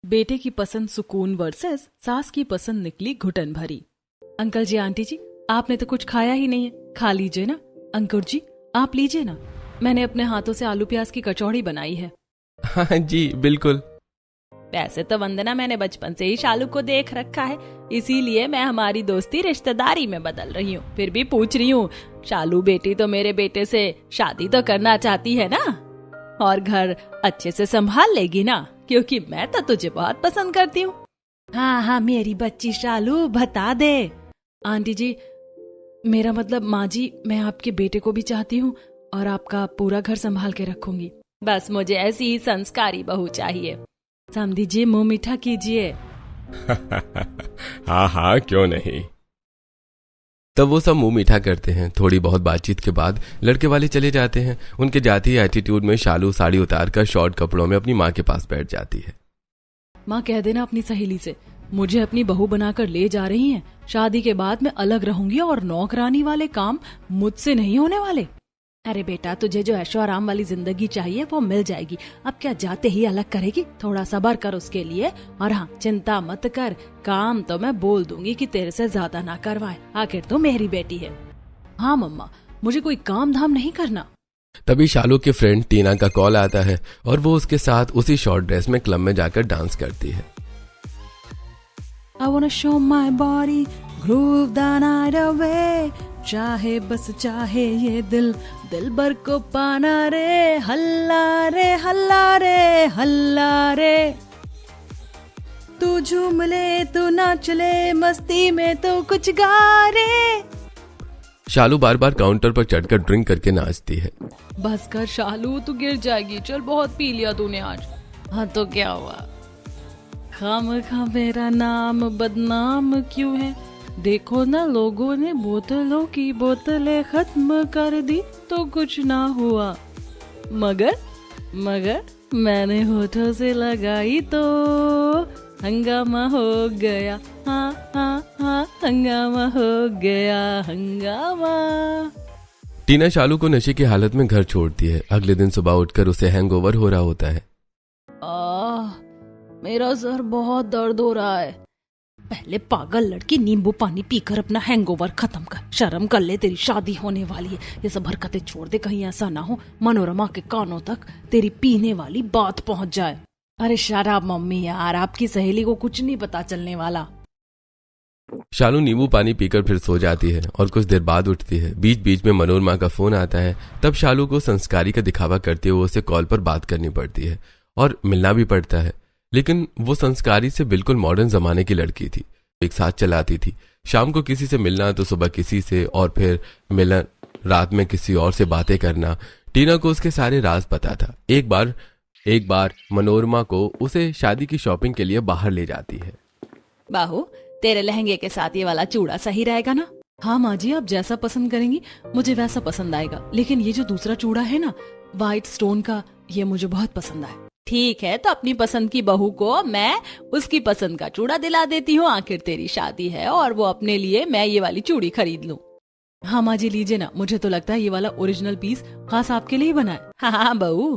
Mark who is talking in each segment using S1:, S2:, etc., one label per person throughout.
S1: बेटे की पसंद सुकून वर्सेस सास की पसंद निकली घुटन भरी। अंकल जी आंटी जी, आपने तो कुछ खाया ही नहीं है, खा लीजिए ना। अंकुर जी आप लीजिए ना, मैंने अपने हाथों से आलू प्याज की कचौड़ी बनाई है।
S2: हाँ जी बिल्कुल।
S1: वैसे तो वंदना मैंने बचपन से ही शालू को देख रखा है, इसीलिए मैं हमारी दोस्ती रिश्तेदारी में बदल रही हूँ। फिर भी पूछ रही हूँ, शालू बेटी तो मेरे बेटे से शादी तो करना चाहती है ना, और घर अच्छे से संभाल लेगी ना, क्योंकि मैं तो तुझे बहुत पसंद करती हूँ। हाँ हाँ मेरी बच्ची शालू बता दे। आंटी जी मेरा मतलब माँ जी, मैं आपके बेटे को भी चाहती हूँ और आपका पूरा घर संभाल के रखूंगी। बस मुझे ऐसी ही संस्कारी बहू चाहिए। समधी जी मुंह मीठा कीजिए।
S2: हाँ हाँ क्यों नहीं। तब वो सब मुंह मीठा करते हैं। थोड़ी बहुत बातचीत के बाद लड़के वाले चले जाते हैं। उनके जाती ही एटीट्यूड में शालू साड़ी उतार कर शॉर्ट कपड़ों में अपनी माँ के पास बैठ जाती है।
S1: माँ कह देना अपनी सहेली से मुझे अपनी बहू बनाकर ले जा रही हैं। शादी के बाद मैं अलग रहूंगी और नौकरानी वाले काम मुझसे नहीं होने वाले। अरे बेटा तुझे जो ऐशो आराम वाली जिंदगी चाहिए वो मिल जाएगी। अब क्या जाते ही अलग करेगी, थोड़ा सब्र कर उसके लिए। और हाँ चिंता मत कर, काम तो मैं बोल दूंगी कि तेरे से ज्यादा ना करवाए, आखिर तो मेरी बेटी है। हाँ मम्मा मुझे कोई काम धाम नहीं करना।
S2: तभी शालू के फ्रेंड टीना का कॉल आता है और वो उसके साथ उसी शॉर्ट ड्रेस में क्लब में जाकर डांस करती है।
S1: I wanna show my body, groove the night away. चाहे बस चाहे ये दिल, दिल भर को पाना रे, हल्ला रे हल्ला रे हल्ला रे। तू झूम ले तू नाच ले, मस्ती में तो कुछ गा रे।
S2: शालू बार बार काउंटर पर चढ़कर ड्रिंक करके नाचती है।
S1: बस कर शालू तू गिर जाएगी, चल बहुत पी लिया तूने आज। हाँ तो क्या हुआ, खामखा मेरा नाम बदनाम क्यों है। देखो ना लोगों ने बोतलों की बोतलें खत्म कर दी तो कुछ ना हुआ, मगर मगर मैंने होठों से लगाई तो हंगामा हो गया। हाँ हाँ हाँ हंगामा हो गया हंगामा।
S2: टीना शालू को नशे की हालत में घर छोड़ती है। अगले दिन सुबह उठकर उसे हैंगओवर हो रहा होता है।
S1: मेरा सर बहुत दर्द हो रहा है। पहले पागल लड़की नींबू पानी पीकर अपना हैंगओवर खत्म कर, शर्म कर ले, तेरी शादी होने वाली है। ये सब हरकतें छोड़ दे, कहीं ऐसा ना हो मनोरमा के कानों तक तेरी पीने वाली बात पहुंच जाए। अरे शराब मम्मी यार, आपकी सहेली को कुछ नहीं पता चलने वाला।
S2: शालू नींबू पानी पीकर फिर सो जाती है और कुछ देर बाद उठती है। बीच बीच में मनोरमा का फोन आता है। तब शालू को संस्कारी का दिखावा करते हुए उसे कॉल पर बात करनी पड़ती है और मिलना भी पड़ता है। लेकिन वो संस्कारी से बिल्कुल मॉडर्न जमाने की लड़की थी। एक साथ चलाती थी, शाम को किसी से मिलना तो सुबह किसी से, और फिर मिलन, रात में किसी और से बातें करना। टीना को उसके सारे राज पता था। एक बार मनोरमा को उसे शादी की शॉपिंग के लिए बाहर ले जाती है।
S1: बाहू तेरे लहंगे के साथ ये वाला चूड़ा सही रहेगा ना। हाँ माँ जी आप जैसा पसंद करेंगी मुझे वैसा पसंद आएगा, लेकिन ये जो दूसरा चूड़ा है ना व्हाइट स्टोन का, ये मुझे बहुत पसंद आया। ठीक है तो अपनी पसंद की बहू को मैं उसकी पसंद का चूड़ा दिला देती हूँ, आखिर तेरी शादी है और वो अपने लिए मैं ये वाली चूड़ी खरीद लूँ। हाँ माँ जी लीजिए ना, मुझे तो लगता है ये वाला ओरिजिनल पीस खास आपके लिए ही बना है। हाँ बहू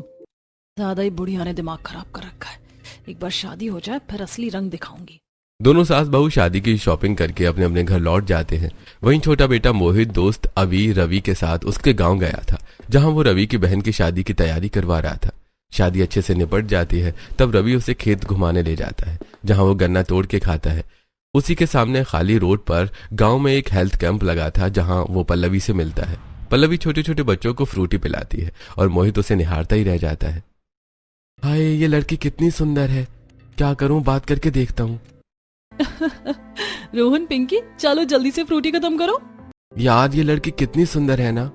S1: ज्यादा ही बुढ़िया ने दिमाग खराब कर रखा है, एक बार शादी हो जाए फिर असली रंग दिखाऊंगी।
S2: दोनों सास बहू शादी की शॉपिंग करके अपने अपने घर लौट जाते हैं। वहीं छोटा बेटा मोहित दोस्त रवि के साथ उसके गांव गया था, जहां वो रवि की बहन की शादी की तैयारी करवा रहा था। शादी अच्छे से निपट जाती है। तब रवि उसे खेत घुमाने ले जाता है, जहां वो गन्ना तोड़ के खाता है। उसी के सामने खाली रोड पर गांव में एक हेल्थ कैंप लगा था, जहां वो पल्लवी से मिलता है। पल्लवी छोटे छोटे बच्चों को फ्रूटी पिलाती है और मोहित उसे निहारता ही रह जाता है। हाय ये लड़की कितनी सुंदर है, क्या करूं, बात करके देखता हूँ।
S1: रोहन पिंकी चलो जल्दी से फ्रूटी खत्म करो।
S2: यार ये लड़की कितनी सुंदर है ना।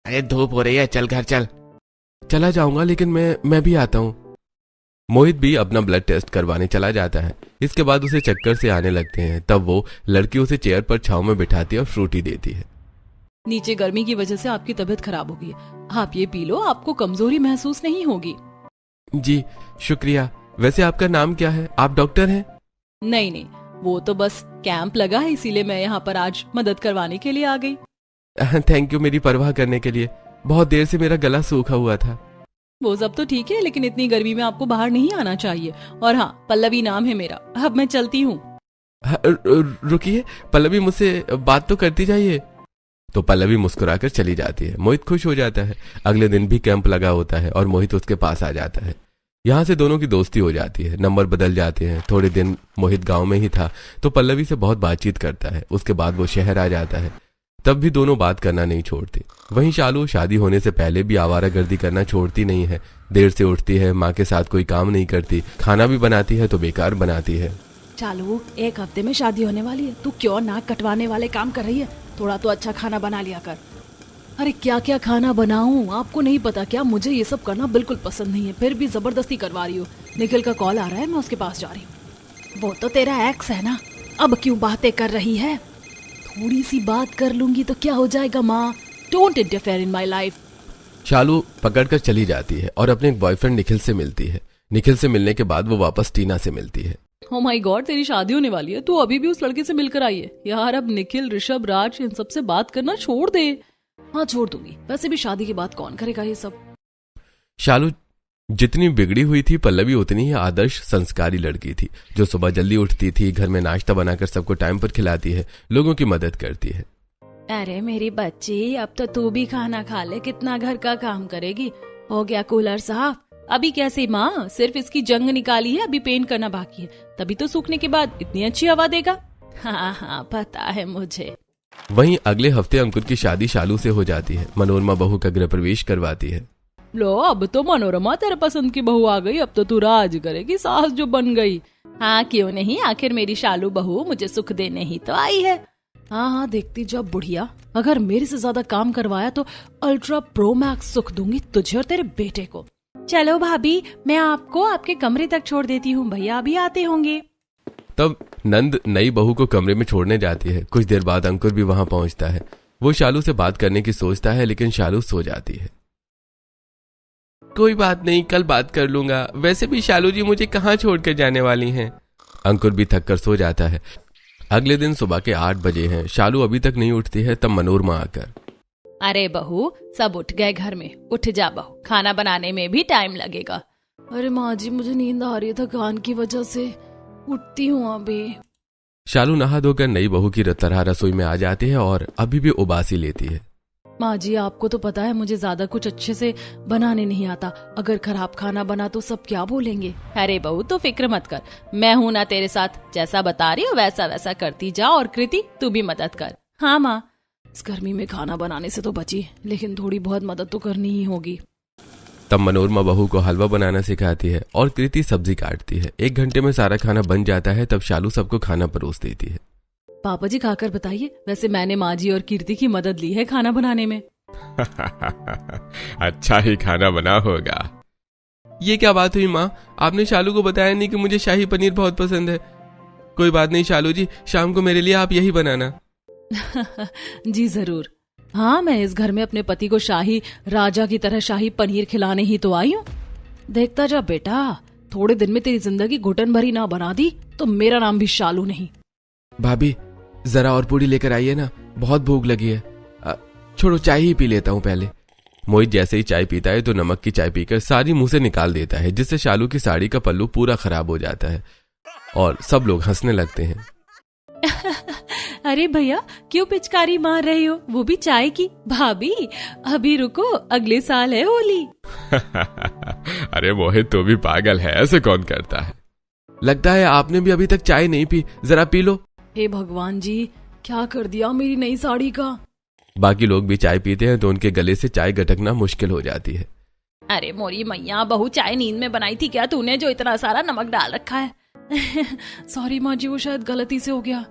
S2: अरे धूप हो रही है, चल घर चल। चला जाऊंगा लेकिन मैं भी आता हूँ। मोहित भी अपना ब्लड टेस्ट करवाने चला जाता है। इसके बाद उसे चक्कर से आने लगते हैं। तब वो लड़की उसे चेयर पर छांव में बिठाती है और फ्रूटी देती है।
S1: नीचे गर्मी की वजह से आपकी तबीयत खराब हो गई है, आप ये पी लो, आपको कमजोरी महसूस नहीं होगी।
S2: जी शुक्रिया। वैसे आपका नाम क्या है, आप डॉक्टर हैं?
S1: नहीं वो तो बस कैंप लगा है, इसीलिए मैं यहाँ पर आज मदद करवाने के लिए आ गई।
S2: थैंक यू मेरी परवाह करने के लिए। बहुत देर से मेरा गला सूखा हुआ था।
S1: वो सब तो ठीक है, लेकिन इतनी गर्मी में आपको बाहर नहीं आना चाहिए। और हाँ, पल्लवी नाम है मेरा। अब मैं चलती हूँ।
S2: रुकिए, पल्लवी मुझसे बात तो करती जाइए। तो पल्लवी मुस्कुराकर चली जाती है। मोहित खुश हो जाता है। अगले दिन भी कैंप लगा होता है और मोहित उसके पास आ जाता है। यहाँ से दोनों की दोस्ती हो जाती है। नंबर बदल जाते हैं। थोड़े दिन मोहित गांव में ही था तो पल्लवी से बहुत बातचीत करता है। उसके बाद वो शहर आ जाता है, तब भी दोनों बात करना नहीं छोड़ते। वहीं शालू शादी होने से पहले भी आवारागर्दी करना छोड़ती नहीं है। देर से उठती है, माँ के साथ कोई काम नहीं करती, खाना भी बनाती है तो बेकार बनाती है।
S1: चालू, 1 हफ्ते में शादी होने वाली है, तू क्यों नाक कटवाने वाले काम कर रही है? थोड़ा तो अच्छा खाना बना लिया कर। अरे क्या क्या खाना बनाऊं? आपको नहीं पता क्या, मुझे ये सब करना बिल्कुल पसंद नहीं है, फिर भी जबरदस्ती करवा रही हूँ। निखिल का कॉल आ रहा है, मैं उसके पास जा रही हूँ। वो तो तेरा एक्स है ना, अब क्यों बातें कर रही है? थोड़ी सी बात कर लूंगी तो क्या हो जाएगा माँ? Don't interfere in my life.
S2: Shalu पकड़कर चली जाती है और अपने एक बॉयफ्रेंड निखिल से मिलती है। निखिल से मिलने के बाद वो वापस टीना से मिलती है।
S1: ओ माय गॉड, तेरी शादी होने वाली है, तू अभी भी उस लड़के से मिलकर आई है? यार अब निखिल, ऋषभ, राज, इन सब से बात करना छोड़ दे। हाँ छोड़ दूंगी, वैसे भी शादी के बाद कौन करेगा ये सब।
S2: शालू जितनी बिगड़ी हुई थी, पल्लवी उतनी ही आदर्श संस्कारी लड़की थी, जो सुबह जल्दी उठती थी, घर में नाश्ता बनाकर सबको टाइम पर खिलाती है, लोगों की मदद करती है।
S1: अरे मेरी बच्ची, अब तो तू भी खाना खा ले, कितना घर का काम करेगी? हो गया कूलर साफ? अभी कैसे माँ, सिर्फ इसकी जंग निकाली है, अभी पेंट करना बाकी है, तभी तो सूखने के बाद इतनी अच्छी हवा देगा। हाँ हाँ पता है मुझे।
S2: वहीं अगले हफ्ते अंकुर की शादी शालू से हो जाती है। मनोरमा बहू का गृह प्रवेश करवाती है।
S1: लो, अब तो मनोरमा तेरे पसंद की बहू आ गई, अब तो तू राज करेगी, सास जो बन गई। हाँ क्यों नहीं, आखिर मेरी शालू बहू मुझे सुख देने ही तो आई है। हाँ हाँ देखती जब बुढ़िया, अगर मेरे से ज्यादा काम करवाया तो अल्ट्रा प्रो मैक्स सुख दूंगी तुझे और तेरे बेटे को। चलो भाभी, मैं आपको आपके कमरे तक छोड़ देती हूँ, भैया अभी आते होंगे।
S2: तब नंद नई बहू को कमरे में छोड़ने जाती है। कुछ देर बाद अंकुर भी वहां पहुंचता है। वो शालू से बात करने की सोचता है, लेकिन शालू सो जाती है। कोई बात नहीं, कल बात कर लूंगा, वैसे भी शालू जी मुझे कहाँ छोड़कर जाने वाली हैं। अंकुर भी थक कर सो जाता है। अगले दिन सुबह के 8 बजे हैं। शालू अभी तक नहीं उठती है, तब मनोरमा आकर,
S1: अरे बहू, सब उठ गए घर में, उठ जा बहू, खाना बनाने में भी टाइम लगेगा। अरे माँ जी, मुझे नींद आ रही है थकान की वजह से, उठती हूँ अभी।
S2: शालू नहा धोकर नई बहू की तरह रसोई में आ जाती है और अभी भी उबासी लेती है।
S1: माँ जी, आपको तो पता है मुझे ज्यादा कुछ अच्छे से बनाने नहीं आता, अगर खराब खाना बना तो सब क्या बोलेंगे। अरे बहू तो फिक्र मत कर, मैं हूँ ना तेरे साथ, जैसा बता रही हो वैसा वैसा करती जा, और कृति तू भी मदद कर। हाँ माँ। इस गर्मी में खाना बनाने से तो बची, लेकिन थोड़ी बहुत मदद तो करनी ही होगी।
S2: तब मनोरमा बहू को हलवा बनाना सिखाती है और कृति सब्जी काटती है। 1 घंटे में सारा खाना बन जाता है। तब शालू सबको खाना परोस देती है।
S1: पापा जी खाकर बताइए, वैसे मैंने माँ जी और कीर्ति की मदद ली है खाना बनाने में।
S2: अच्छा ही खाना बना होगा। ये क्या बात हुई माँ, आपने शालू को बताया नहीं कि मुझे शाही पनीर बहुत पसंद है। कोई बात नहीं शालू जी, शाम को मेरे लिए आप यही बनाना।
S1: जी जरूर। हाँ, मैं इस घर में अपने पति को शाही राजा की तरह शाही पनीर खिलाने ही तो आई हूँ। देखता जा बेटा, थोड़े दिन में तेरी जिंदगी घुटन भरी ना बना दी तो मेरा नाम भी शालू नहीं।
S2: भाभी जरा और पूरी लेकर आइए ना, बहुत भूख लगी है। छोड़ो, चाय ही पी लेता हूँ पहले। मोहित जैसे ही चाय पीता है तो नमक की चाय पीकर सारी मुंह से निकाल देता है, जिससे शालू की साड़ी का पल्लू पूरा खराब हो जाता है और सब लोग हंसने लगते हैं।
S1: अरे भैया, क्यों पिचकारी मार रहे हो, वो भी चाय की? भाभी अभी रुको, अगले साल है होली।
S2: अरे मोहित तो भी पागल है, ऐसे कौन करता है? लगता है आपने भी अभी तक चाय नहीं पी, जरा पी लो।
S1: हे भगवान जी, क्या कर दिया मेरी नई साड़ी का।
S2: बाकी लोग भी चाय पीते हैं तो उनके गले से चाय गटकना मुश्किल हो जाती है।
S1: अरे मोरी मैया, बहू चाय नींद में बनाई थी क्या तूने, जो इतना सारा नमक डाल रखा है? सॉरी माँ जी, वो शायद गलती से हो गया।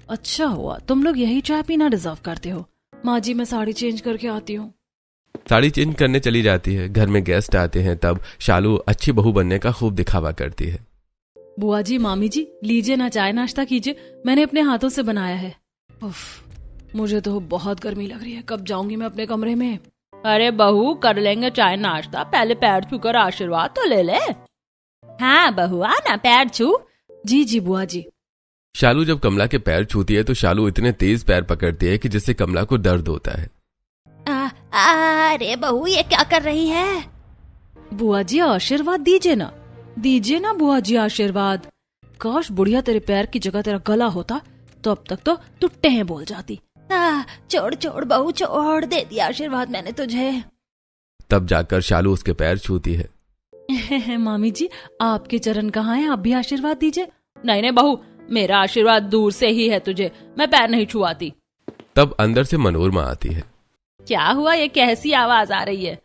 S1: अच्छा हुआ, तुम लोग यही चाय पीना डिजर्व करते हो। माँ जी, मैं साड़ी चेंज करके आती हूँ।
S2: साड़ी चेंज करने चली जाती है। घर में गेस्ट आते हैं, तब शालू अच्छी बहू बनने का खूब दिखावा करती है।
S1: बुआ जी, मामी जी, लीजिए ना, चाय नाश्ता कीजिए, मैंने अपने हाथों से बनाया है। उफ, मुझे तो बहुत गर्मी लग रही है, कब जाऊंगी मैं अपने कमरे में। अरे बहू, कर लेंगे चाय नाश्ता, पहले पैर छूकर आशीर्वाद तो ले ले। हाँ बहू, आना पैर छू। जी जी बुआ जी।
S2: शालू जब कमला के पैर छूती है तो शालू इतने तेज पैर पकड़ती है कि जिससे कमला को दर्द होता है।
S1: अरे बहू, ये क्या कर रही है? बुआ जी आशीर्वाद दीजिए ना बुआ जी आशीर्वाद। काश बुढ़िया तेरे पैर की जगह तेरा गला होता तो अब तक तो तू टें बोल जाती। छोड़ छोड़ बहू छोड़, दे दिया आशीर्वाद मैंने तुझे।
S2: तब जाकर शालू उसके पैर छूती है।
S1: मामी जी आपके चरण कहाँ हैं, आप भी आशीर्वाद दीजिए। नहीं बहू, मेरा आशीर्वाद दूर से ही है तुझे, मैं पैर नहीं छुआती।
S2: तब अंदर से मनोरमा आती है।
S1: क्या हुआ, ये कैसी आवाज आ रही है?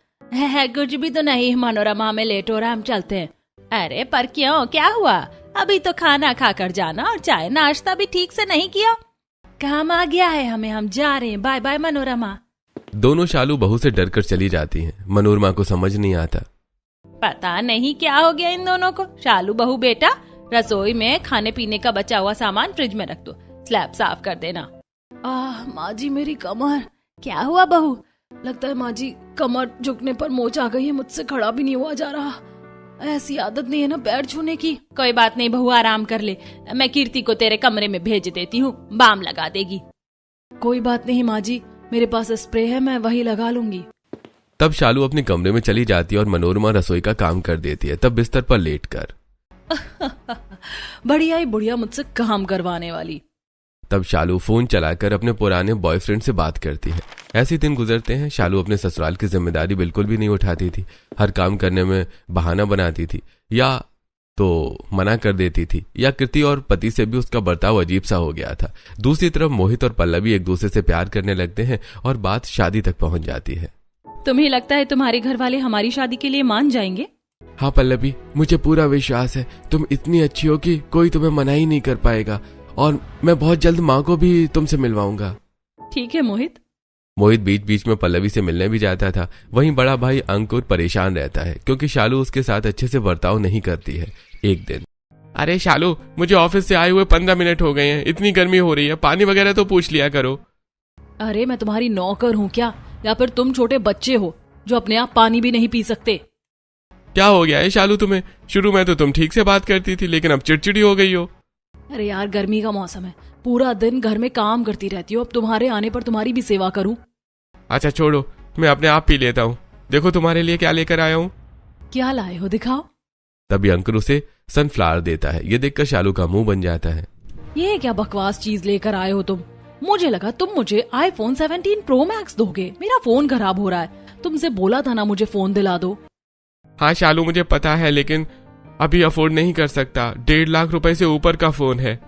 S1: कुछ भी तो नहीं मनोरमा, में लेट हो रहा, हम चलते हैं। अरे पर क्यों, क्या हुआ? अभी तो खाना खाकर जाना, और चाय नाश्ता भी ठीक से नहीं किया। काम आ गया है हमें, हम जा रहे हैं, बाय बाय मनोरमा।
S2: दोनों शालू बहू से डरकर चली जाती हैं। मनोरमा को समझ नहीं आता।
S1: पता नहीं क्या हो गया इन दोनों को। शालू बहू बेटा, रसोई में खाने पीने का बचा हुआ सामान फ्रिज में रख दो, स्लैब साफ कर देना। माँ जी मेरी कमर। क्या हुआ बहू? लगता है माँ जी कमर झुकने पर मोच आ गई है, मुझसे खड़ा भी नहीं हुआ जा रहा। ऐसी आदत नहीं है ना पैर छूने की। कोई बात नहीं बहू, आराम कर ले, मैं कीर्ति को तेरे कमरे में भेज देती हूँ, बाम लगा देगी। कोई बात नहीं माँ जी, मेरे पास स्प्रे है, मैं वही लगा लूंगी।
S2: तब शालू अपने कमरे में चली जाती है और मनोरमा रसोई का काम कर देती है, तब बिस्तर पर लेटकर।
S1: बढ़िया ही बुढ़िया मुझसे काम करवाने वाली।
S2: तब शालू फोन चलाकर अपने पुराने बॉयफ्रेंड से बात करती है। ऐसे दिन गुजरते हैं। शालू अपने ससुराल की जिम्मेदारी बिल्कुल भी नहीं उठाती थी। हर काम करने में बहाना बनाती थी, या तो मना कर देती थी, या कृति और पति से भी उसका बर्ताव अजीब सा हो गया था। दूसरी तरफ मोहित और पल्लवी एक दूसरे से प्यार करने लगते हैं और बात शादी तक पहुंच जाती है।
S1: तुम्हें लगता है तुम्हारे घर वाले हमारी शादी के लिए मान जाएंगे?
S2: हाँ पल्लवी, मुझे पूरा विश्वास है। तुम इतनी अच्छी हो कि कोई तुम्हें मना ही नहीं कर पाएगा, और मैं बहुत जल्द माँ को भी तुमसे मिलवाऊंगा।
S1: ठीक है मोहित।
S2: मोहित बीच बीच में पल्लवी से मिलने भी जाता था। वहीं बड़ा भाई अंकुर परेशान रहता है क्योंकि शालू उसके साथ अच्छे से बर्ताव नहीं करती है। एक दिन, अरे शालू, मुझे ऑफिस से आए हुए 15 मिनट हो गए हैं, इतनी गर्मी हो रही है, पानी वगैरह तो पूछ लिया करो।
S1: अरे मैं तुम्हारी नौकर हूँ क्या, या फिर तुम छोटे बच्चे हो जो अपने आप पानी भी नहीं पी सकते?
S2: क्या हो गया है शालू तुम्हें? शुरू में तो तुम ठीक से बात करती थी, लेकिन अब चिड़चिड़ी हो गई हो।
S1: अरे यार गर्मी का मौसम है, पूरा दिन घर में काम करती रहती हूँ, अब तुम्हारे आने पर तुम्हारी भी सेवा करूँ?
S2: अच्छा छोड़ो, मैं अपने आप पी लेता हूँ। देखो तुम्हारे लिए क्या लेकर आया हूँ।
S1: क्या लाए हो, दिखाओ।
S2: तभी अंकुर उसे सनफ्लावर देता है। ये देखकर शालू का मुंह बन जाता है।
S1: ये क्या बकवास चीज लेकर आए हो तुम? मुझे लगा तुम मुझे iPhone 17 Pro Max दोगे। मेरा फोन खराब हो रहा है, तुमसे बोला था ना मुझे फोन दिला दो।
S2: हाँ शालू मुझे पता है, लेकिन अभी अफोर्ड नहीं कर सकता। 1.5 लाख रुपए से ऊपर का फोन है।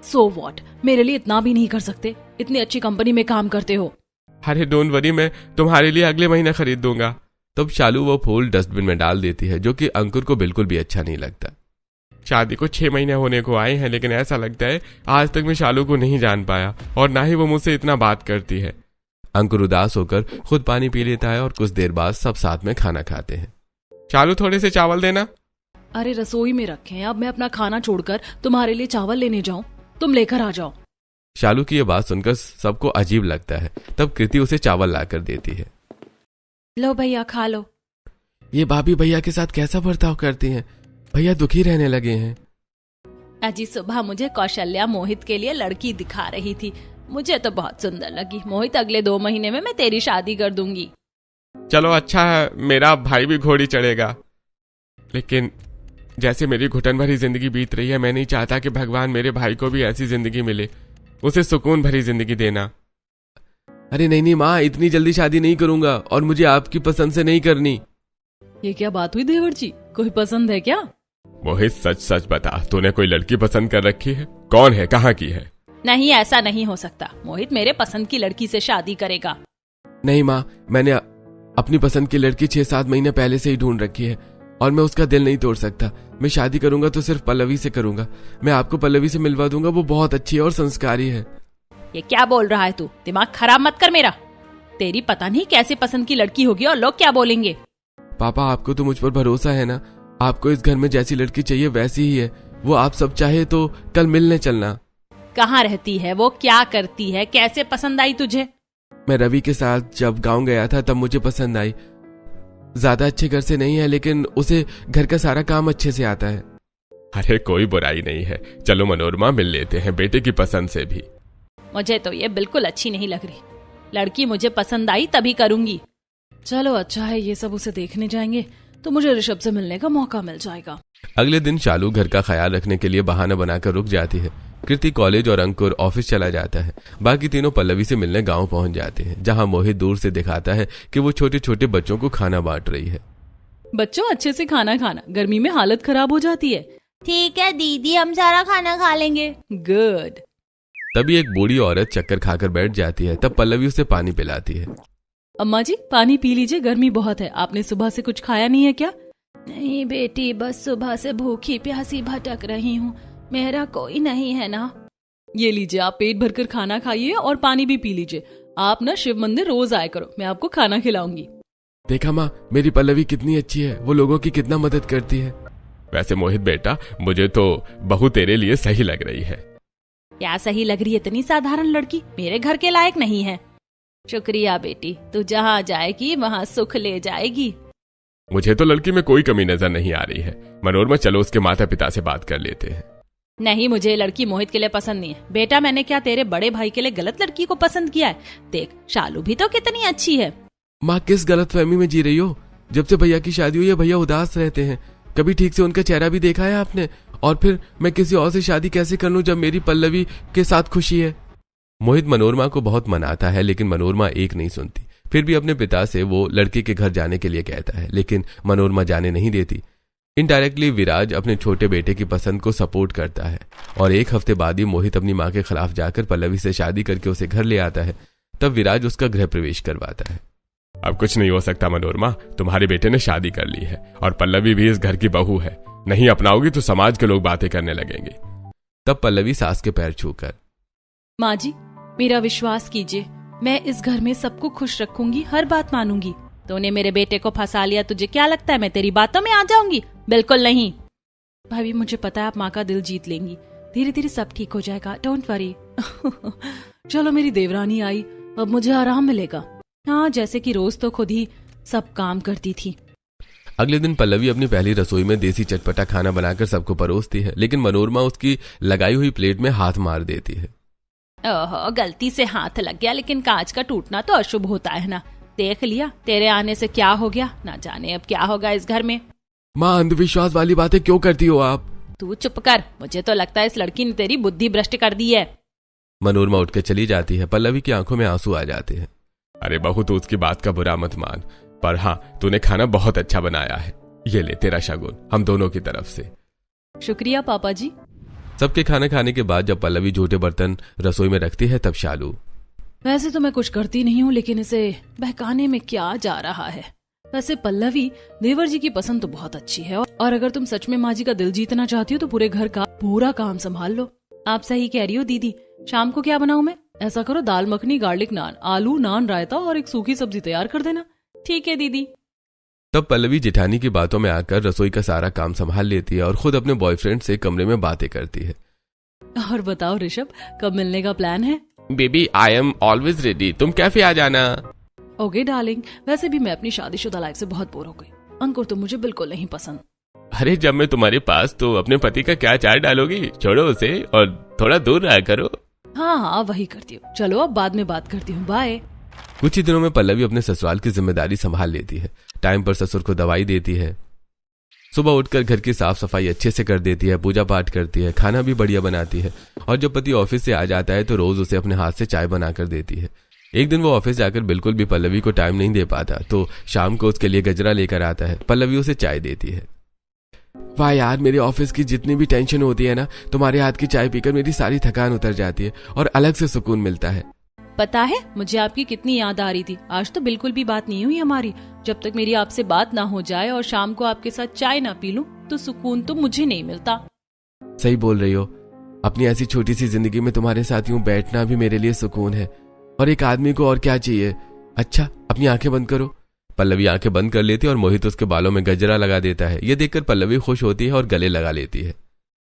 S1: सो वॉट, मेरे लिए इतना भी नहीं कर सकते? इतनी अच्छी कंपनी में काम करते हो।
S2: अरे डोंट वरी, मैं तुम्हारे लिए अगले महीने खरीद दूंगा। तब शालू वो फूल डस्टबिन में डाल देती है, जो कि अंकुर को बिल्कुल भी अच्छा नहीं लगता। शादी को 6 महीने होने को आए हैं, लेकिन ऐसा लगता है आज तक मैं शालू को नहीं जान पाया, और ना ही वो मुझसे इतना बात करती है। अंकुर उदास होकर खुद पानी पी लेता है और कुछ देर बाद सब साथ में खाना खाते हैं। शालू थोड़े से चावल देना।
S1: अरे रसोई में रखे हैं, अब मैं अपना खाना छोड़कर तुम्हारे लिए चावल लेने जाऊं? तुम लेकर आ जाओ।
S2: शालू की यह बात सुनकर सबको अजीब लगता है। तब कृति उसे चावल लाकर देती है।
S1: लो भैया खा लो।
S2: ये भाभी भैया के साथ कैसा बर्ताव करती हैं? भैया दुखी रहने लगे हैं।
S1: अजी सुबह मुझे कौशल्या मोहित के लिए लड़की दिखा रही थी, मुझे तो बहुत सुंदर लगी। मोहित अगले 2 महीने में मैं तेरी शादी कर दूंगी।
S2: चलो अच्छा है, मेरा भाई भी घोड़ी चढ़ेगा। लेकिन जैसे मेरी घुटन भरी जिंदगी बीत रही है, मैं नहीं चाहता कि भगवान मेरे भाई को भी ऐसी जिंदगी मिले, उसे सुकून भरी जिंदगी देना। अरे नहीं माँ, इतनी जल्दी शादी नहीं करूंगा, और मुझे आपकी पसंद से नहीं करनी।
S1: ये क्या बात हुई देवर जी, कोई पसंद है क्या?
S2: मोहित सच सच बता, तूने कोई लड़की पसंद कर रखी है? कौन है, कहाँ की है?
S1: नहीं ऐसा नहीं हो सकता, मोहित मेरे पसंद की लड़की से शादी करेगा।
S2: नहीं माँ, मैंने अपनी पसंद की लड़की 6-7 महीने पहले से ही ढूंढ रखी है, और मैं उसका दिल नहीं तोड़ सकता। मैं शादी करूंगा तो सिर्फ पल्लवी से करूंगा। मैं आपको पल्लवी से मिलवा दूंगा, वो बहुत अच्छी है और संस्कारी है।
S1: ये क्या बोल रहा है तू? दिमाग खराब मत कर मेरा। तेरी पता नहीं कैसे पसंद की लड़की होगी और लोग क्या बोलेंगे।
S2: पापा आपको तो मुझ पर भरोसा है ना? आपको इस घर में जैसी लड़की चाहिए वैसी ही है। वो आप सब चाहे तो कल मिलने चलना।
S1: कहाँ रहती है वो, क्या करती है, कैसे पसंद आई तुझे?
S2: मैं रवि के साथ जब गाँव गया था तब मुझे पसंद आई। ज्यादा अच्छे घर से नहीं है, लेकिन उसे घर का सारा काम अच्छे से आता है। अरे कोई बुराई नहीं है, चलो मनोरमा मिल लेते हैं बेटे की पसंद से भी।
S1: मुझे तो ये बिल्कुल अच्छी नहीं लग रही। लड़की मुझे पसंद आई तभी करूंगी। चलो अच्छा है, ये सब उसे देखने जाएंगे। तो मुझे ऋषभ से मिलने का मौका मिल जाएगा।
S2: अगले दिन शालू घर का ख्याल रखने के लिए बहाना बनाकर रुक जाती है। कृति कॉलेज और अंकुर ऑफिस चला जाता है। बाकी तीनों पल्लवी से मिलने गांव पहुंच जाते हैं, जहां मोहित दूर से दिखाता है कि वो छोटे छोटे बच्चों को खाना बांट रही है।
S1: बच्चों अच्छे से खाना खाना, गर्मी में हालत खराब हो जाती है।
S3: ठीक है दीदी, हम सारा खाना खा लेंगे।
S1: गुड।
S2: तभी एक बूढ़ी औरत चक्कर खाकर बैठ जाती है। तब पल्लवी उसे पानी पिलाती है।
S1: अम्मा जी पानी पी लीजिए, गर्मी बहुत है। आपने सुबह से कुछ खाया नहीं है क्या? नहीं बेटी, बस सुबह से भूखी प्यासी भटक रही हूँ, मेरा कोई नहीं है ना। ये लीजिए, आप पेट भरकर खाना खाइए और पानी भी पी लीजिए। आप ना शिव मंदिर रोज आया करो, मैं आपको खाना खिलाऊंगी।
S2: देखा माँ, मेरी पल्लवी कितनी अच्छी है, वो लोगों की कितना मदद करती है। वैसे मोहित बेटा, मुझे तो बहू तेरे लिए सही लग रही है।
S1: क्या सही लग रही है? इतनी साधारण लड़की मेरे घर के लायक नहीं है। शुक्रिया बेटी, तू जहाँ जाएगी वहाँ सुख ले जाएगी।
S2: मुझे तो लड़की में कोई कमी नजर नहीं आ रही है। मनोरमा, चलो उसके माता पिता से बात कर लेते हैं।
S1: नहीं, मुझे लड़की मोहित के लिए पसंद नहीं है। बेटा, मैंने क्या तेरे बड़े भाई के लिए गलत लड़की को पसंद किया है? देख, शालू भी तो कितनी अच्छी है।
S2: माँ, किस गलतफहमी में जी रही हो? जब से भैया की शादी हुई है, भैया उदास रहते हैं। कभी ठीक से उनका चेहरा भी देखा है आपने? और फिर मैं किसी और से शादी कैसे कर लूं जब मेरी पल्लवी के साथ खुशी है? मोहित मनोरमा को बहुत मनाता है, लेकिन मनोरमा एक नहीं सुनती। फिर भी अपने पिता से वो लड़के के घर जाने के लिए कहता है, लेकिन मनोरमा जाने नहीं देती। इनडायरेक्टली विराज अपने छोटे बेटे की पसंद को सपोर्ट करता है और एक हफ्ते बाद ही मोहित अपनी माँ के खिलाफ जाकर पल्लवी से शादी करके उसे घर ले आता है। तब विराज उसका गृह प्रवेश करवाता है। अब कुछ नहीं हो सकता मनोरमा, तुम्हारे बेटे ने शादी कर ली है और पल्लवी भी इस घर की बहू है। नहीं अपनाओगी तो समाज के लोग बातें करने लगेंगे। तब पल्लवी सास के पैर छूकर,
S1: माँ जी मेरा विश्वास कीजिए, मैं इस घर में सबको खुश रखूंगी, हर बात मानूंगी। तूने मेरे बेटे को फंसा लिया, तुझे क्या लगता है मैं तेरी बातों में आ जाऊंगी? बिल्कुल नहीं। भाभी, मुझे पता है आप माँ का दिल जीत लेंगी, धीरे धीरे सब ठीक हो जाएगा, डोंट वरी। चलो मेरी देवरानी आई, अब मुझे आराम मिलेगा। हाँ, जैसे कि रोज तो खुद ही सब काम करती थी।
S2: अगले दिन पल्लवी अपनी पहली रसोई में देसी चटपटा खाना बनाकर सबको परोसती है, लेकिन मनोरमा उसकी लगाई हुई प्लेट में हाथ मार देती है।
S1: ओहो, गलती से हाथ लग गया, लेकिन कांच का टूटना तो अशुभ होता है ना। देख लिया, तेरे आने से क्या हो गया, ना जाने अब क्या होगा इस घर में।
S2: माँ, अंधविश्वास वाली बातें क्यों करती हो आप?
S1: तू चुप कर, मुझे तो लगता है इस लड़की ने तेरी बुद्धि भ्रष्ट कर दी है।
S2: मनोरमा उठकर चली जाती है। पल्लवी की आंखों में आंसू आ जाते हैं। अरे बहू, तू उसकी बात का बुरा मत मान, पर हाँ, तूने खाना बहुत अच्छा बनाया है। ये ले तेरा शगुन, हम दोनों की तरफ से।
S1: शुक्रिया पापा जी।
S2: सबके खाना खाने के बाद जब पल्लवी झूठे बर्तन रसोई में रखती है, तब शालू,
S1: वैसे तो मैं कुछ करती नहीं हूँ, लेकिन इसे बहकाने में क्या जा रहा है। वैसे पल्लवी, देवर जी की पसंद तो बहुत अच्छी है, और अगर तुम सच में माँ जी का दिल जीतना चाहती हो तो पूरे घर का पूरा काम संभाल लो। आप सही कह रही हो दीदी। शाम को क्या बनाऊं मैं? ऐसा करो, दाल मखनी, गार्लिक नान, आलू नान, रायता और एक सूखी सब्जी तैयार कर देना। ठीक है दीदी।
S2: तब पल्लवी जेठानी की बातों में आकर रसोई का सारा काम संभाल लेती है और खुद अपने बॉयफ्रेंड से कमरे में बातें करती है।
S1: और बताओ ऋषभ, कब मिलने का प्लान है?
S2: Baby, I am always ready, तुम कैफे आ जाना।
S1: ओके डार्लिंग, वैसे भी मैं अपनी शादीशुदा लाइफ से बहुत बोर हो गई। अंकुर तो मुझे बिल्कुल नहीं पसंद।
S2: अरे जब मैं तुम्हारे पास तो अपने पति का क्या चार डालोगी? छोड़ो उसे और थोड़ा दूर रहा करो।
S1: हाँ, वही करती हूँ। चलो अब बाद में बात करती हूँ, बाय।
S2: कुछ ही दिनों में पल्लवी अपने ससुराल की जिम्मेदारी संभाल लेती है। टाइम पर ससुर को दवाई देती है, सुबह उठकर घर की साफ सफाई अच्छे से कर देती है, पूजा पाठ करती है, खाना भी बढ़िया बनाती है। और जब पति ऑफिस से आ जाता है तो रोज उसे अपने हाथ से चाय बनाकर देती है। एक दिन वो ऑफिस जाकर बिल्कुल भी पल्लवी को टाइम नहीं दे पाता, तो शाम को उसके लिए गजरा लेकर आता है। पल्लवी उसे चाय देती है। वाह यार, मेरे ऑफिस की जितनी भी टेंशन होती है ना, तुम्हारे हाथ की चाय पीकर मेरी सारी थकान उतर जाती है और अलग से सुकून मिलता है।
S1: पता है मुझे आपकी कितनी याद आ रही थी। आज तो बिल्कुल भी बात नहीं हुई हमारी। जब तक मेरी आपसे बात ना हो जाए और शाम को आपके साथ चाय ना पी लूं, तो सुकून तो मुझे नहीं मिलता।
S2: सही बोल रही हो। अपनी ऐसी छोटी सी जिंदगी में तुम्हारे साथ यूं बैठना भी मेरे लिए सुकून है। और एक आदमी को और क्या चाहिए। अच्छा, अपनी आंखें बंद करो। पल्लवी आंखें बंद कर लेती है और मोहित उसके बालों में गजरा लगा देता है। ये देखकर पल्लवी खुश होती है और गले लगा लेती है।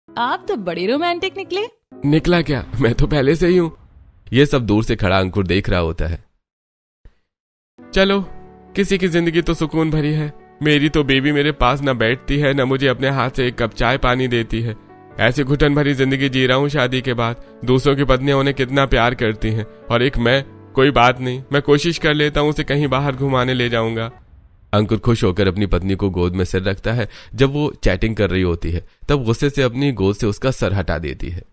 S1: आप तो बड़े रोमांटिक निकले।
S2: निकला क्या, मैं तो पहले से ही हूँ। ये सब दूर से खड़ा अंकुर देख रहा होता है। चलो, किसी की जिंदगी तो सुकून भरी है। मेरी तो बेबी मेरे पास न बैठती है, न मुझे अपने हाथ से एक कप चाय पानी देती है। ऐसी घुटन भरी जिंदगी जी रहा हूँ शादी के बाद। दूसरों की पत्नियां उन्हें कितना प्यार करती हैं और एक मैं, कोई बात नहीं, मैं कोशिश कर लेता हूँ उसे कहीं बाहर घुमाने ले जाऊंगा। अंकुर खुश होकर अपनी पत्नी को गोद में सिर रखता है। जब वो चैटिंग कर रही होती है तब गुस्से से अपनी गोद से उसका सर हटा देती है।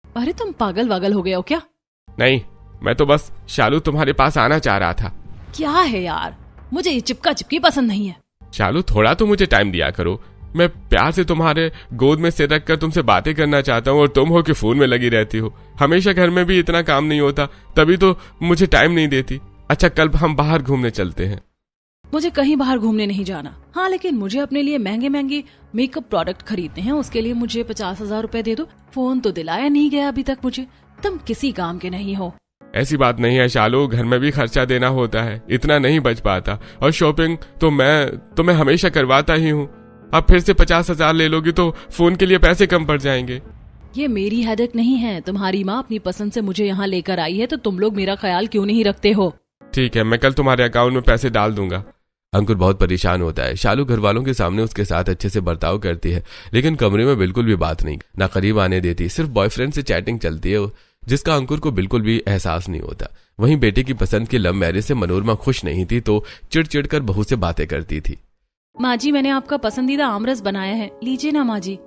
S1: अरे तुम पागल वागल हो गए हो क्या?
S4: नहीं, मैं तो बस शालू तुम्हारे पास आना चाह रहा था।
S1: क्या है यार, मुझे ये चिपका चिपकी पसंद नहीं है।
S4: शालू, थोड़ा तो मुझे टाइम दिया करो। मैं प्यार से तुम्हारे गोद में सिर रखकर तुमसे बातें करना चाहता हूँ और तुम हो कि फोन में लगी रहती हो। हमेशा घर में भी इतना काम नहीं होता, तभी तो मुझे टाइम नहीं देती। अच्छा, कल हम बाहर घूमने चलते हैं।
S1: मुझे कहीं बाहर घूमने नहीं जाना। हाँ, लेकिन मुझे अपने लिए महंगे महंगे मेकअप प्रोडक्ट खरीदने हैं, उसके लिए मुझे 50,000 रुपए दे दो। फोन तो दिलाया नहीं गया अभी तक मुझे। तुम किसी काम के नहीं हो।
S4: ऐसी बात नहीं है शालू, घर में भी खर्चा देना होता है, इतना नहीं बच पाता। और शॉपिंग तो मैं हमेशा करवाता ही हूँ। अब फिर से 50,000 ले लोगी तो फोन के लिए पैसे कम पड़ जाएंगे।
S1: ये मेरी हेडेक नहीं है। तुम्हारी माँ अपनी पसंद से मुझे यहाँ लेकर आई है, तो तुम लोग मेरा ख्याल क्यों नहीं रखते हो?
S4: ठीक है, मैं कल तुम्हारे अकाउंट में पैसे डाल दूंगा।
S2: अंकुर बहुत परेशान होता है। शालू घर वालों के सामने उसके साथ अच्छे से बर्ताव करती है, लेकिन कमरे में बिल्कुल भी बात नहीं, ना करीब आने देती। सिर्फ बॉयफ्रेंड से चैटिंग चलती है, जिसका अंकुर को बिल्कुल भी एहसास नहीं होता। वहीं बेटे की पसंद की लव मैरिज से मनोरमा खुश नहीं थी, तो चिड़ कर बहू से बातें करती थी।
S1: माँ जी, मैंने आपका पसंदीदा आमरस बनाया है, लीजिए ना माँ जी।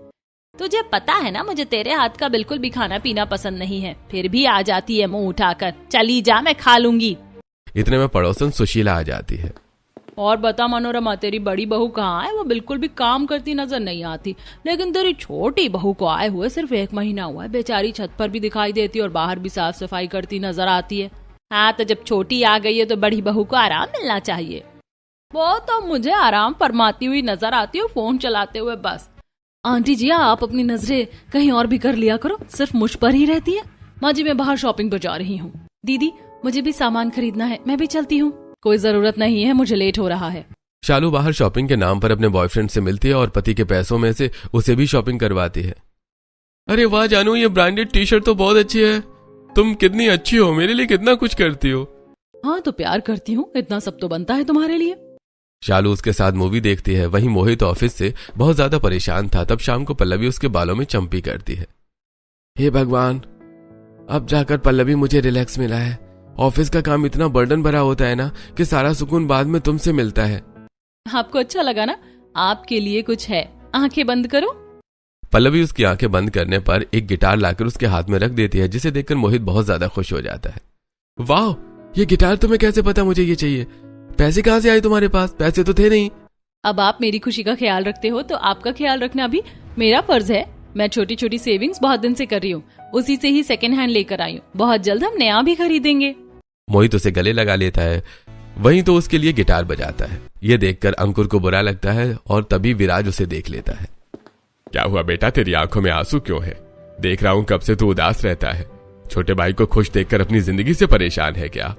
S1: तुझे पता है ना, मुझे तेरे हाथ का बिल्कुल भी खाना पीना पसंद नहीं है, फिर भी आ जाती है मुंह उठाकर। चली जा, मैं खा लूंगी।
S2: इतने में पड़ोसन सुशीला आ जाती है।
S1: और बता मनोरमा, तेरी बड़ी बहू कहाँ है? वो बिल्कुल भी काम करती नजर नहीं आती, लेकिन तेरी छोटी बहू को आए हुए सिर्फ 1 महीना हुआ है। बेचारी छत पर भी दिखाई देती और बाहर भी साफ सफाई करती नजर आती है। हाँ, तो जब छोटी आ गई है तो बड़ी बहू को आराम मिलना चाहिए। वो तो मुझे आराम फरमाती हुई नजर आती है, फोन चलाते हुए बस। आंटी जी, आप अपनी नजरें कहीं और भी कर लिया करो, सिर्फ मुझ पर ही रहती है। माँ जी, मैं बाहर शॉपिंग पर जा रही हूँ। दीदी, मुझे भी सामान खरीदना है, मैं भी चलती हूँ। कोई जरूरत नहीं है, मुझे लेट हो रहा है।
S2: शालू बाहर शॉपिंग के नाम पर अपने बॉयफ्रेंड से मिलती है और पति के पैसों में से उसे भी शॉपिंग करवाती है।
S4: अरे वाह जानू, ये ब्रांडेड टी शर्ट तो बहुत अच्छी है। तुम कितनी अच्छी हो, मेरे लिए कितना कुछ करती हो।
S1: हाँ, तो प्यार करती हूँ, इतना सब तो बनता है तुम्हारे लिए।
S2: शालू उसके साथ मूवी देखती है। वहीं मोहित ऑफिस से बहुत ज्यादा परेशान था। तब शाम को पल्लवी उसके बालों में चंपी करती है। हे भगवान, अब जाकर पल्लवी मुझे रिलैक्स मिला है। ऑफिस का काम इतना बर्डन भरा होता है ना कि सारा सुकून बाद में तुमसे मिलता है।
S1: आपको अच्छा लगा ना? आपके लिए कुछ है, आंखें बंद करो।
S2: पल्लवी उसकी आंखें बंद करने पर एक गिटार लाकर उसके हाथ में रख देती है, जिसे देखकर मोहित बहुत ज्यादा खुश हो जाता है। वाह, ये गिटार तुम्हें कैसे पता मुझे ये चाहिए? पैसे कहाँ से आए तुम्हारे पास? पैसे तो थे नहीं।
S1: अब आप मेरी खुशी का ख्याल रखते हो, तो आपका ख्याल रखना भी मेरा फर्ज है। मैं छोटी छोटी सेविंग्स बहुत दिन से कर रही हूँ, उसी से ही सेकंड हैंड लेकर आई हूँ। बहुत जल्द हम नया भी खरीदेंगे।
S2: मोहित उसे गले लगा लेता है, वहीं तो उसके लिए गिटार बजाता है। ये देखकर अंकुर को बुरा लगता है और तभी विराज उसे देख लेता है।
S4: क्या हुआ बेटा, तेरी आंखों में आंसू क्यों है? देख रहा हूँ कब से तू उदास रहता है। छोटे भाई को खुश देखकर अपनी जिंदगी से परेशान है क्या?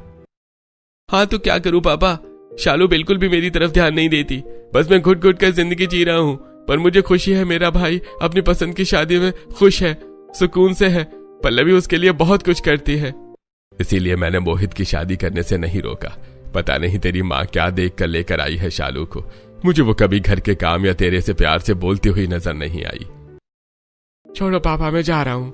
S4: हाँ, तो क्या करूँ पापा, शालू बिल्कुल भी मेरी तरफ ध्यान नहीं देती। बस मैं घुट घुट कर जिंदगी जी रहा हूँ, पर मुझे खुशी है मेरा भाई अपनी पसंद की शादी में खुश है, सुकून से है। पल्लवी उसके लिए बहुत कुछ करती है, इसीलिए मैंने मोहित की शादी करने से नहीं रोका। पता नहीं तेरी माँ क्या देख कर लेकर आई है शालू को। मुझे वो कभी घर के काम या तेरे से प्यार से बोलती हुई नजर नहीं आई। छोड़ो पापा, मैं जा रहा हूँ।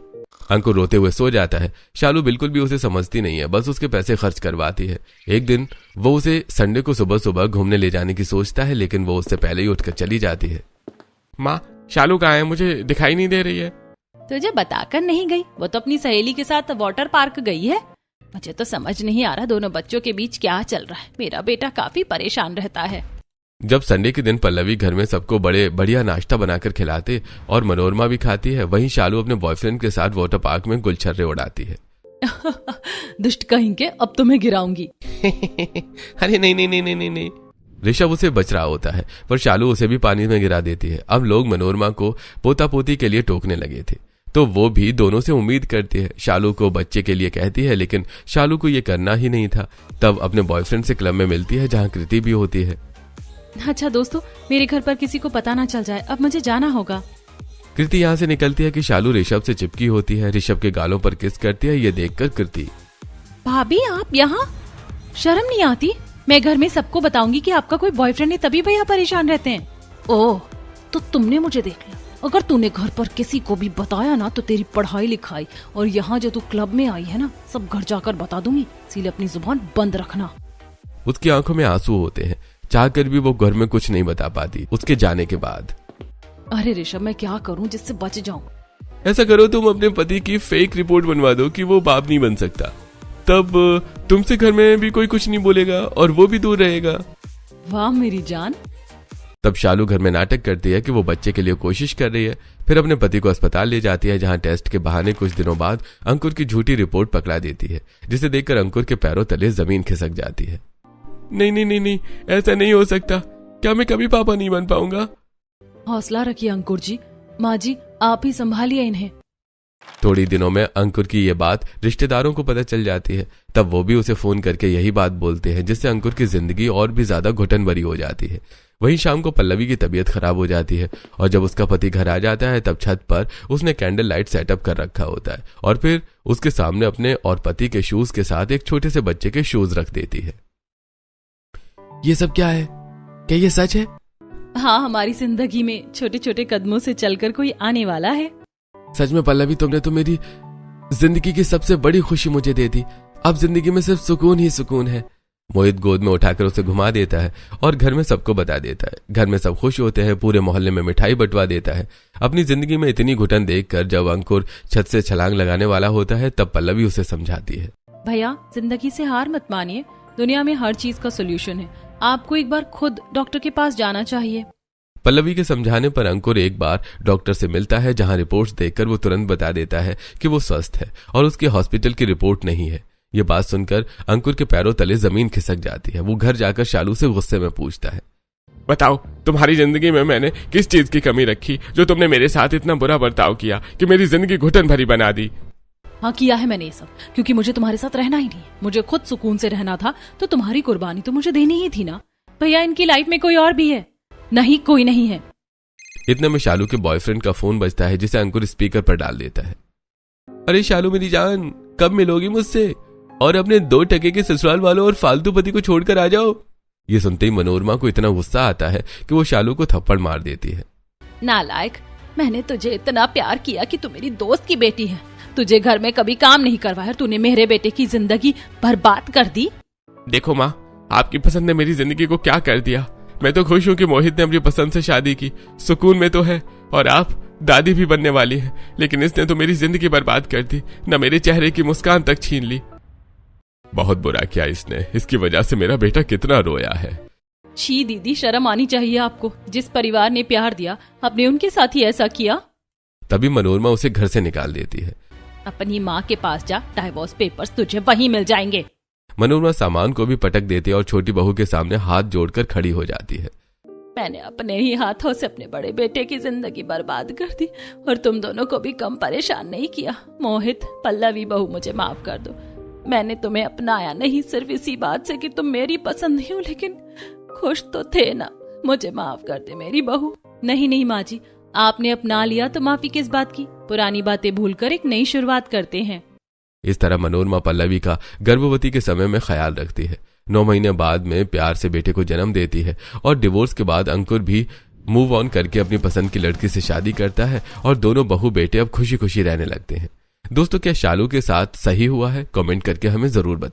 S2: अंकुर रोते हुए सो जाता है। शालू बिल्कुल भी उसे समझती नहीं है, बस उसके पैसे खर्च करवाती है। एक दिन वो उसे संडे को सुबह सुबह घूमने ले जाने की सोचता है, लेकिन वो उससे पहले ही उठकर चली जाती है।
S4: माँ, शालू कहाँ है? मुझे दिखाई नहीं दे रही है।
S1: तुझे बताकर नहीं गई, वो तो अपनी सहेली के साथ वाटर पार्क गई है। मुझे तो समझ नहीं आ रहा दोनों बच्चों के बीच क्या चल रहा है। मेरा बेटा काफी परेशान रहता है।
S2: जब संडे के दिन पल्लवी घर में सबको बड़े बढ़िया नाश्ता बनाकर खिलाते और मनोरमा भी खाती है, वहीं शालू अपने बॉयफ्रेंड के साथ वाटर पार्क में गुलछर्रे उड़ाती है।
S1: दुष्ट कहेंगे, अब तुम्हें गिराऊंगी।
S2: अरे नहीं नहीं नहीं नहीं नहीं। ऋषभ उसे बच रहा होता है, पर शालू उसे भी पानी में गिरा देती है। अब लोग मनोरमा को पोता पोती के लिए टोकने लगे थे, तो वो भी दोनों से उम्मीद करती है। शालू को बच्चे के लिए कहती है, लेकिन शालू को ये करना ही नहीं था। तब अपने बॉयफ्रेंड से क्लब में मिलती है, जहाँ कृति भी होती है।
S1: अच्छा दोस्तों, मेरे घर पर किसी को पता ना चल जाए, अब मुझे जाना होगा।
S2: कृति यहाँ से निकलती है कि शालू ऋषभ से चिपकी होती है। ऋषभ के गालों पर किस करती है। ये देखकर कृति,
S1: भाभी आप यहाँ? शर्म नहीं आती? मैं घर में सबको बताऊंगी कि आपका कोई बॉयफ्रेंड है, तभी भैया परेशान रहते हैं। ओह, तो तुमने मुझे देख लिया। अगर तूने घर पर किसी को भी बताया ना, तो तेरी पढ़ाई लिखाई और यहाँ जो तू क्लब में आई है ना, सब घर जाकर बता दूंगी। इसीलिए अपनी जुबान बंद रखना।
S2: उसकी आंखों में आंसू होते हैं। चाहकर भी वो घर में कुछ नहीं बता पाती उसके जाने के बाद।
S1: अरे ऋषभ, मैं क्या करूं जिससे बच जाऊं?
S4: ऐसा करो, तुम अपने पति की फेक रिपोर्ट बनवा दो कि वो बाप नहीं बन सकता। तब तुमसे घर में भी कोई कुछ नहीं बोलेगा और वो भी दूर रहेगा।
S1: वाह मेरी जान।
S2: तब शालू घर में नाटक करती है कि वो बच्चे के लिए कोशिश कर रही है, फिर अपने पति को अस्पताल ले जाती है, जहां टेस्ट के बहाने कुछ दिनों बाद अंकुर की झूठी रिपोर्ट पकड़ा देती है, जिसे देखकर अंकुर के पैरों तले जमीन खिसक जाती है।
S4: नहीं नहीं नहीं नहीं, ऐसा नहीं हो सकता। क्या मैं कभी पापा नहीं बन पाऊंगा?
S1: हौसला रखिए अंकुर जी। माँ जी, आप ही संभालिए इन्हें।
S2: थोड़ी दिनों में अंकुर की ये बात रिश्तेदारों को पता चल जाती है। तब वो भी उसे फोन करके यही बात बोलते हैं, जिससे अंकुर की जिंदगी और भी ज्यादा घुटन भरी हो जाती है। वहीं शाम को पल्लवी की तबीयत खराब हो जाती है और जब उसका पति घर आ जाता है तब छत पर उसने कैंडल लाइट सेटअप कर रखा होता है और फिर उसके सामने अपने और पति के शूज के साथ एक छोटे से बच्चे के शूज रख देती है।
S4: ये सब क्या है? क्या ये सच है?
S1: हाँ, हमारी जिंदगी में छोटे छोटे कदमों से चलकर कोई आने वाला है।
S2: सच में पल्लवी, तुमने तो मेरी जिंदगी की सबसे बड़ी खुशी मुझे दे दी। अब जिंदगी में सिर्फ सुकून ही सुकून है। मोहित गोद में उठाकर उसे घुमा देता है और घर में सबको बता देता है। घर में सब खुश होते हैं, पूरे मोहल्ले में मिठाई बंटवा देता है। अपनी जिंदगी में इतनी घुटन देखकर जब अंकुर छत से छलांग लगाने वाला होता है तब पल्लवी उसे समझाती है,
S1: भैया, जिंदगी से हार मत मानिए। दुनिया में हर चीज का सोल्यूशन है। आपको एक बार खुद डॉक्टर के पास जाना चाहिए।
S2: पल्लवी के समझाने पर अंकुर एक बार डॉक्टर से मिलता है, जहां रिपोर्ट्स देखकर वो तुरंत बता देता है कि वो स्वस्थ है और उसकी हॉस्पिटल की रिपोर्ट नहीं है। ये बात सुनकर अंकुर के पैरों तले जमीन खिसक जाती है। वो घर जाकर शालू से गुस्से में पूछता है,
S4: बताओ, तुम्हारी जिंदगी में मैंने किस चीज की कमी रखी जो तुमने मेरे साथ इतना बुरा बर्ताव किया कि मेरी जिंदगी घुटन भरी बना दी?
S1: हाँ, किया है मैंने ये सब, क्योंकि मुझे तुम्हारे साथ रहना ही नहीं। मुझे खुद सुकून से रहना था, तो तुम्हारी कुर्बानी तो मुझे देनी ही थी ना। भैया, इनकी लाइफ में कोई और भी है? नहीं, कोई नहीं है।
S2: इतने में शालू के बॉयफ्रेंड का फोन बजता है, जिसे अंकुर स्पीकर पर डाल देता है।
S4: अरे शालू मेरी जान, कब मिलोगी मुझसे? और अपने 2 टके के ससुराल वालों और फालतू पति को छोड़कर आ जाओ।
S2: ये सुनते ही मनोरमा को इतना गुस्सा आता है कि वो शालू को थप्पड़ मार देती है।
S1: नालायक, मैंने तुझे इतना प्यार किया कि तू मेरी दोस्त की बेटी है। तुझे घर में कभी काम नहीं करवाया, तूने मेरे बेटे की जिंदगी बर्बाद कर दी।
S4: देखो माँ, आपकी पसंद ने मेरी जिंदगी को क्या कर दिया। मैं तो खुश हूँ कि मोहित ने अपनी पसंद से शादी की, सुकून में तो है, और आप दादी भी बनने वाली है, लेकिन इसने तो मेरी जिंदगी बर्बाद कर दी। न मेरे चेहरे की मुस्कान तक छीन ली। बहुत बुरा किया इसने। इसकी वजह से मेरा बेटा कितना रोया है।
S1: छी दीदी, शर्म आनी चाहिए आपको। जिस परिवार ने प्यार दिया, आपने उनके साथ ही ऐसा किया।
S2: तभी मनोरमा उसे घर से निकाल देती है।
S1: अपनी माँ के पास जा, डाइवोर्स पेपर्स तुझे वहीं मिल जाएंगे।
S2: मनोरमा सामान को भी पटक देती है और छोटी बहू के सामने हाथ जोड़कर खड़ी हो जाती है।
S1: मैंने अपने ही हाथों से अपने बड़े बेटे की जिंदगी बर्बाद कर दी और तुम दोनों को भी कम परेशान नहीं किया। मोहित, पल्लवी बहू, मुझे माफ कर दो। मैंने तुम्हें अपनाया नहीं सिर्फ इसी बात से कि तुम मेरी पसंद नहीं हो, लेकिन खुश तो थे ना। मुझे माफ कर दे मेरी बहू। नहीं नहीं माँ जी, आपने अपना लिया तो माफी किस बात की। पुरानी बातें भूलकर एक नई शुरुआत करते हैं।
S2: इस तरह मनोरमा पल्लवी का गर्भवती के समय में ख्याल रखती है। 9 महीने बाद में प्यार से बेटे को जन्म देती है और डिवोर्स के बाद अंकुर भी मूव ऑन करके अपनी पसंद की लड़की से शादी करता है और दोनों बहू बेटे अब खुशी खुशी रहने लगते हैं। दोस्तों, क्या शालू के साथ सही हुआ है? कमेंट करके हमें जरूर बताएं।